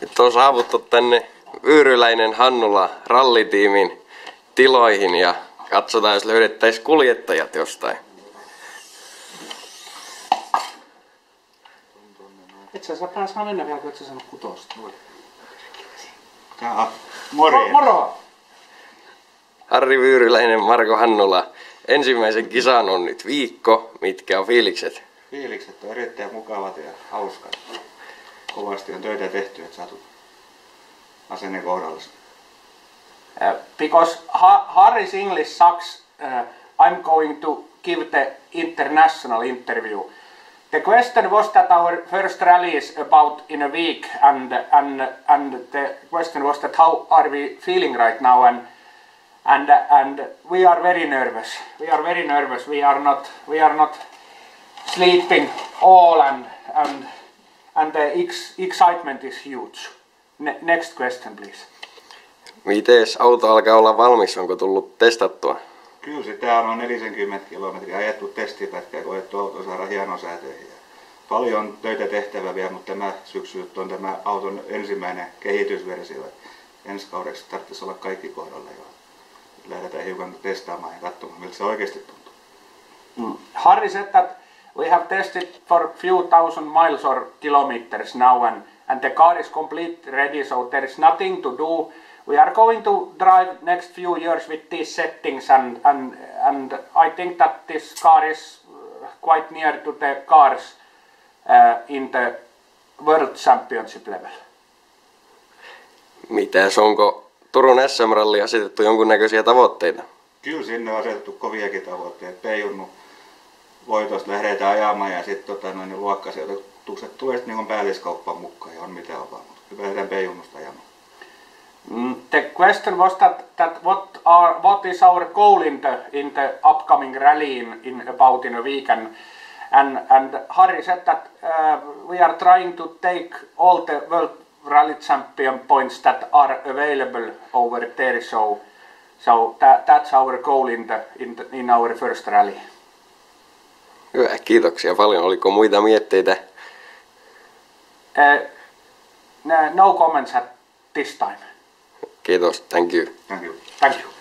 Nyt on saavuttu tänne Vyyryläinen Hannula rallitiimin tiloihin ja katsotaan, jos löydettäisiin kuljettajat jostain. Et sä pääs mennä vielä, kun et sä sanonut kutosta. Morjens. Moro! Harri Vyyryläinen, Marko Hannula. Ensimmäisen kisan on nyt viikko. Mitkä on fiilikset? Fiilikset on erittäin mukavat ja hauskat. Kovasti on töitä tehty, että saatu asenne kohdallisen. Because Harry's English sucks, I'm going to give the international interview. The question was that our first rally is about in a week, and the question was that how are we feeling right now, and we are very nervous. We are very nervous. We are not sleeping all, and the excitement is huge. Next question, please. Mites auto alkaa olla valmis? Onko tullut testattua? Kyllä sitä on 40 kilometriä ajettu testipätkää, koettu auto saada hienosäätöihin. Paljon töitä tehtävää vielä, mutta tämä syksy on tämä auton ensimmäinen kehitysversio. Ensi kaudeksi tarvitsisi olla kaikki kohdalla jo. Lähdetään hiukan testaamaan ja katsomaan, miltä se oikeasti tuntuu. Harry said that we have tested for few thousand miles or kilometers now, and the car is completely ready, so there is nothing to do. We are going to drive next few years with these settings, and I think that this car is quite near to the cars in the World Championship level. Mitäs, onko Turun SM-ralli asetettu jonkunnäköisiä tavoitteita? Kyllä sinne on asetettu koviakin tavoitteita. Peijunnu voitosta lähdetään ajamaan ja sitten luokkasijoitukset tulee sitten niin päälliskauppaan mukaan ja on mitä on vaan. Lähdetään Peijunnusta ajamaan. The question was that what is our goal in the upcoming rally in about in a week, and Harry said that we are trying to take all the World Rally Champion points that are available over there, so that's our goal in our first rally. Hyvä, kiitoksia paljon. Oliko muita mietteitä? No comments at this time. Kiitos, thank you. Thank you. Thank you.